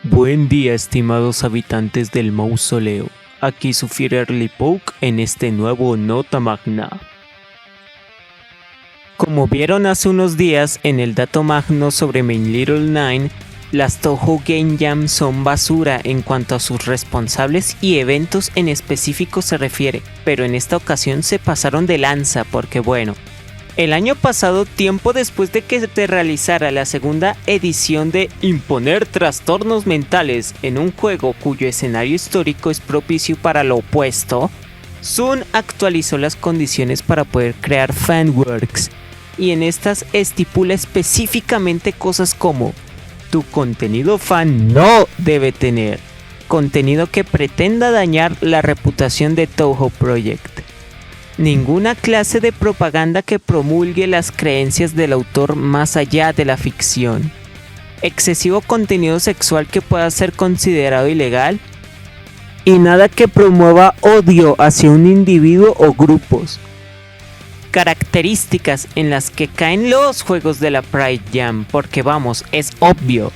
Buen día, estimados habitantes del mausoleo. Aquí su Early Poke en este nuevo Nota Magna. Como vieron hace unos días en el dato magno sobre Main Little Nine, las Touhou Game Jam son basura en cuanto a sus responsables y eventos en específico se refiere, pero en esta ocasión se pasaron de lanza porque bueno, el año pasado, tiempo después de que se realizara la segunda edición de Imponer trastornos mentales en un juego cuyo escenario histórico es propicio para lo opuesto, Sun actualizó las condiciones para poder crear fanworks, y en estas estipula específicamente cosas como: tu contenido fan no debe tener contenido que pretenda dañar la reputación de Touhou Project. Ninguna clase de propaganda que promulgue las creencias del autor más allá de la ficción. Excesivo contenido sexual que pueda ser considerado ilegal. Y nada que promueva odio hacia un individuo o grupos. Características en las que caen los juegos de la Pride Jam, porque vamos, es obvio.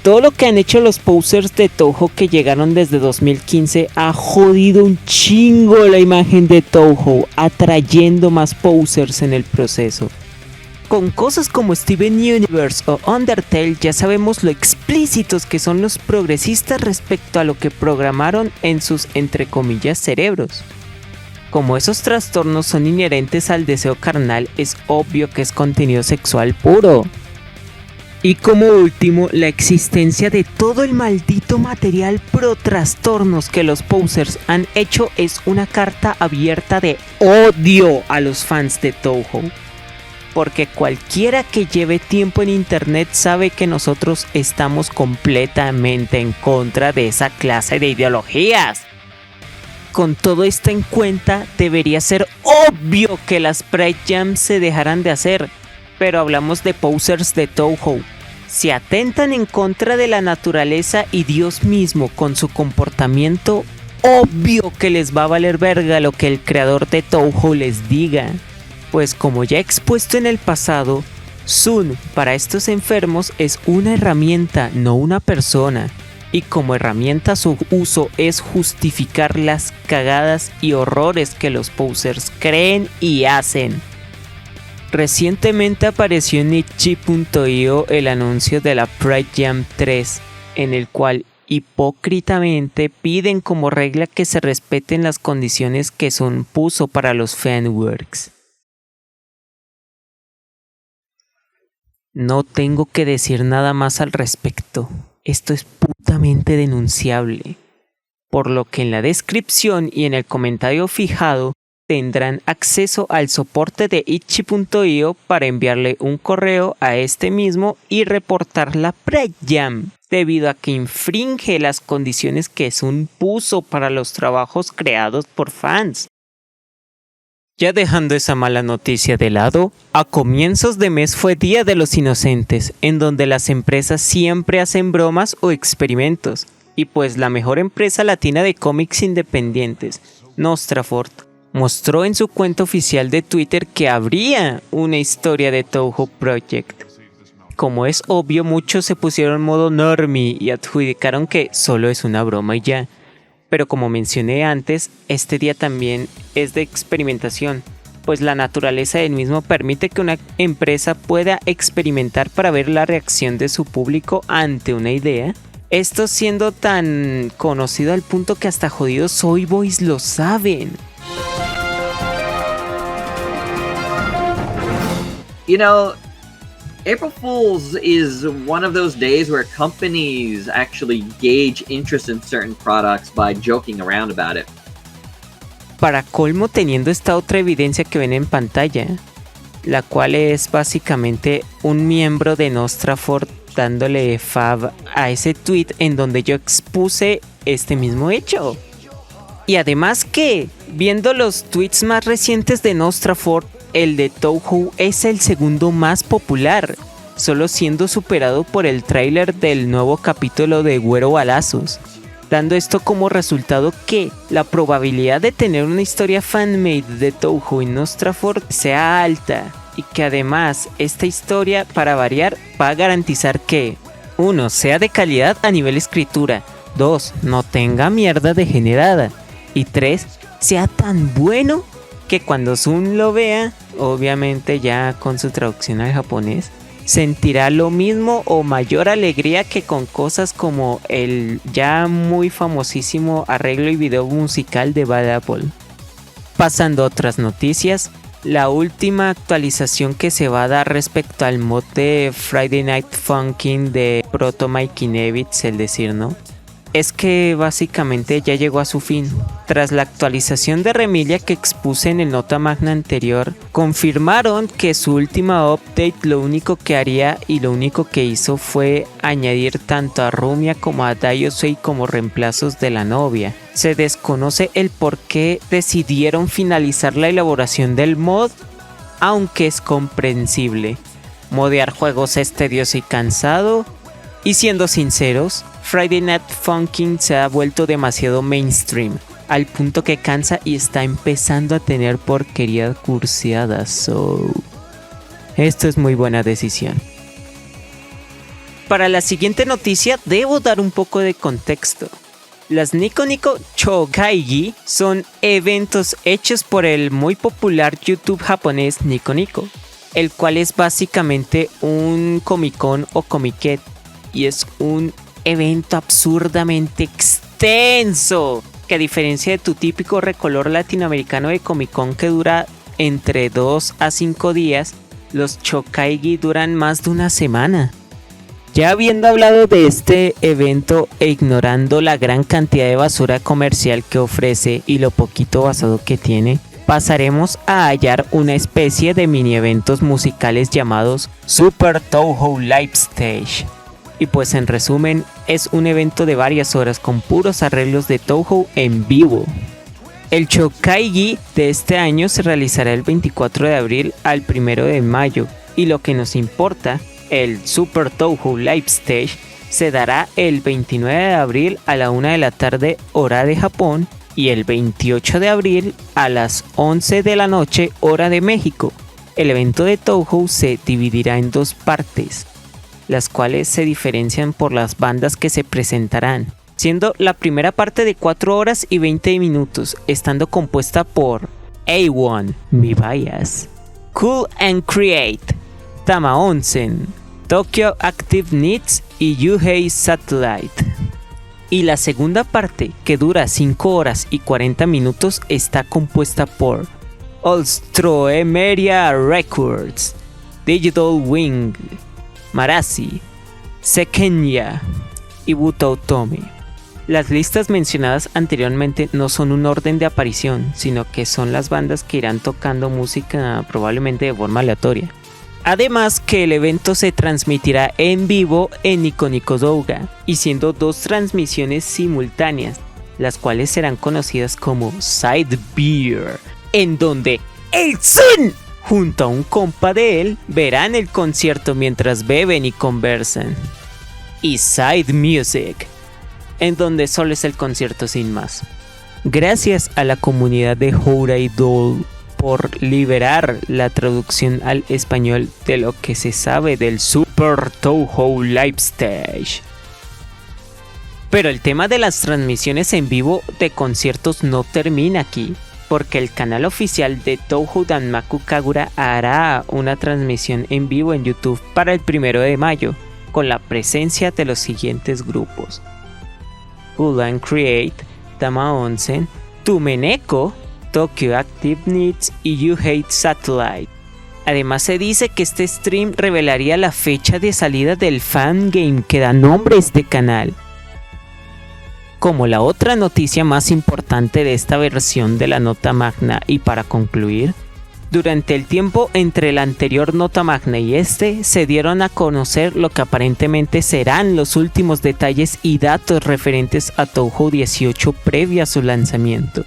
Todo lo que han hecho los posers de Touhou que llegaron desde 2015 ha jodido un chingo la imagen de Touhou, atrayendo más posers en el proceso. Con cosas como Steven Universe o Undertale ya sabemos lo explícitos que son los progresistas respecto a lo que programaron en sus entre comillas cerebros. Como esos trastornos son inherentes al deseo carnal, es obvio que es contenido sexual puro. Y como último, la existencia de todo el maldito material pro trastornos que los posers han hecho es una carta abierta de odio a los fans de Touhou. Porque cualquiera que lleve tiempo en internet sabe que nosotros estamos completamente en contra de esa clase de ideologías. Con todo esto en cuenta, debería ser obvio que las Pride Jams se dejaran de hacer. Pero hablamos de posers de Touhou. Si atentan en contra de la naturaleza y Dios mismo con su comportamiento, obvio que les va a valer verga lo que el creador de Touhou les diga. Pues como ya he expuesto en el pasado, Sun para estos enfermos es una herramienta, no una persona. Y como herramienta su uso es justificar las cagadas y horrores que los posers creen y hacen. Recientemente apareció en itch.io el anuncio de la Pride Jam 3, en el cual hipócritamente piden como regla que se respeten las condiciones que Sun puso para los fanworks. No tengo que decir nada más al respecto, esto es putamente denunciable, por lo que en la descripción y en el comentario fijado tendrán acceso al soporte de itch.io para enviarle un correo a este mismo y reportar la Pride Jam, debido a que infringe las condiciones que Sun puso para los trabajos creados por fans. Ya dejando esa mala noticia de lado, a comienzos de mes fue Día de los Inocentes, en donde las empresas siempre hacen bromas o experimentos, y pues la mejor empresa latina de cómics independientes, Nostrafort, mostró en su cuenta oficial de Twitter que habría una historia de Touhou Project. Como es obvio, muchos se pusieron en modo normie y adjudicaron que solo es una broma y ya. Pero como mencioné antes, este día también es de experimentación, pues la naturaleza del mismo permite que una empresa pueda experimentar para ver la reacción de su público ante una idea. Esto siendo tan conocido al punto que hasta jodidos Soy Boys lo saben. You know, April Fool's is one of those days where companies actually gauge interest in certain products by joking around about it. Para colmo, teniendo esta otra evidencia que ven en pantalla, la cual es básicamente un miembro de Nostrafort dándole fab a ese tweet en donde yo expuse este mismo hecho. Y además que, viendo los tweets más recientes de Nostrafort, el de Touhou es el segundo más popular, solo siendo superado por el tráiler del nuevo capítulo de Güero Balazos, dando esto como resultado que la probabilidad de tener una historia fanmade de Touhou en Nostrafort sea alta, y que además esta historia, para variar, va a garantizar que 1. Sea de calidad a nivel escritura. 2. No tenga mierda degenerada. Y 3. Sea tan bueno que cuando Sun lo vea, obviamente ya con su traducción al japonés, sentirá lo mismo o mayor alegría que con cosas como el ya muy famosísimo arreglo y video musical de Bad Apple. Pasando a otras noticias, la última actualización que se va a dar respecto al mod de Friday Night Funkin' de Proto Mikinevich, el decir, ¿no? Es que básicamente ya llegó a su fin. Tras la actualización de Remilia que expuse en el Nota Magna anterior, confirmaron que su última update lo único que haría y lo único que hizo fue añadir tanto a Rumia como a Daiosei como reemplazos de la novia. Se desconoce el por qué decidieron finalizar la elaboración del mod, aunque es comprensible. Modear juegos es tedioso y cansado, y siendo sinceros, Friday Night Funkin' se ha vuelto demasiado mainstream, al punto que cansa y está empezando a tener porquerías cursiadas. Esto es muy buena decisión. Para la siguiente noticia debo dar un poco de contexto. Las Nico Nico Chokaigi son eventos hechos por el muy popular YouTube japonés Nico Nico, el cual es básicamente un Comic-Con o Comiquet, y es un evento absurdamente extenso, que a diferencia de tu típico recolor latinoamericano de Comic Con que dura entre 2 a 5 días, los Chokaigi duran más de una semana. Ya habiendo hablado de este evento e ignorando la gran cantidad de basura comercial que ofrece y lo poquito basado que tiene, pasaremos a hallar una especie de mini eventos musicales llamados Super Touhou Live Stage. Y pues en resumen, es un evento de varias horas con puros arreglos de Touhou en vivo. El Chokaigi de este año se realizará el 24 de abril al 1 de mayo, y lo que nos importa, el Super Touhou Live Stage, se dará el 29 de abril a la 1 de la tarde hora de Japón y el 28 de abril a las 11 de la noche hora de México. El evento de Touhou se dividirá en 2 partes, las cuales se diferencian por las bandas que se presentarán, siendo la primera parte de 4 horas y 20 minutos, estando compuesta por A1, Mi Bias, Cool and Create, Tama Onsen, Tokyo Active Needs y Yuhei Satellite. Y la segunda parte, que dura 5 horas y 40 minutos, está compuesta por Olstroemeria Records, Digital Wing, Marasi, Sekenya y Butoutome. Las listas mencionadas anteriormente no son un orden de aparición, sino que son las bandas que irán tocando música probablemente de forma aleatoria. Además que el evento se transmitirá en vivo en Nico Nico Douga, y siendo 2 transmisiones simultáneas, las cuales serán conocidas como Side Beer, en donde el Sun junto a un compa de él verán el concierto mientras beben y conversan. Y Side Music, en donde solo es el concierto sin más. Gracias a la comunidad de Hourai Doll por liberar la traducción al español de lo que se sabe del Super Touhou Live Stage. Pero el tema de las transmisiones en vivo de conciertos no termina aquí, porque el canal oficial de Touhou Danmaku Kagura hará una transmisión en vivo en YouTube para el 1 de mayo, con la presencia de los siguientes grupos: Cool and Create, Tama Onsen, Tumeneko, Tokyo Active Needs y Yuhei Satellite. Además se dice que este stream revelaría la fecha de salida del fangame que da nombre a este canal. Como la otra noticia más importante de esta versión de la Nota Magna, y para concluir, durante el tiempo entre la anterior Nota Magna y este, se dieron a conocer lo que aparentemente serán los últimos detalles y datos referentes a Touhou 18 previo a su lanzamiento.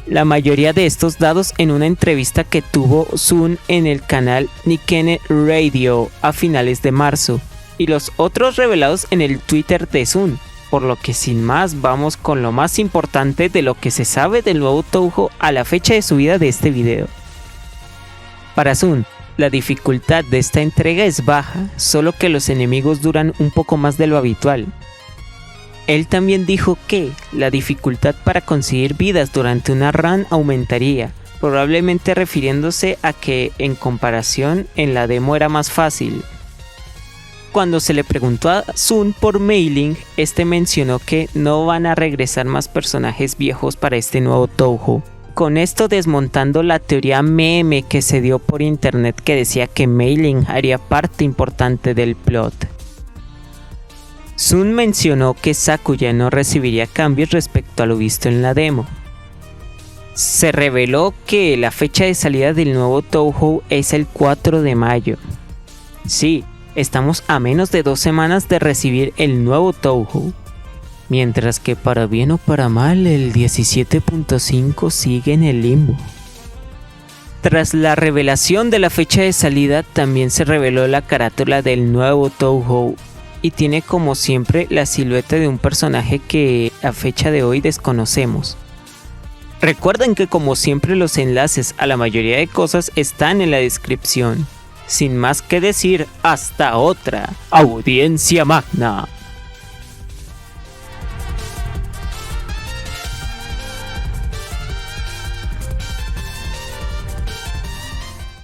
La mayoría de estos dados en una entrevista que tuvo Sun en el canal Nikkene Radio a finales de marzo, y los otros revelados en el Twitter de Sun. Por lo que sin más vamos con lo más importante de lo que se sabe del nuevo Touhou a la fecha de subida de este video. Para Sun, La dificultad de esta entrega es baja, solo que los enemigos duran un poco más de lo habitual. Él también dijo que la dificultad para conseguir vidas durante una run aumentaría, probablemente refiriéndose a que en comparación en la demo era más fácil. Cuando se le preguntó a Sun por Mei-Ling, este mencionó que no van a regresar más personajes viejos para este nuevo Touhou. Con esto desmontando la teoría meme que se dio por internet que decía que Mei-Ling haría parte importante del plot. Sun mencionó que Sakuya no recibiría cambios respecto a lo visto en la demo. Se reveló que la fecha de salida del nuevo Touhou es el 4 de mayo. Sí, estamos a menos de 2 semanas de recibir el nuevo Touhou. Mientras que para bien o para mal el 17.5 sigue en el limbo. Tras la revelación de la fecha de salida también se reveló la carátula del nuevo Touhou y tiene como siempre la silueta de un personaje que a fecha de hoy desconocemos. Recuerden que como siempre los enlaces a la mayoría de cosas están en la descripción. Sin más que decir, hasta otra, audiencia magna.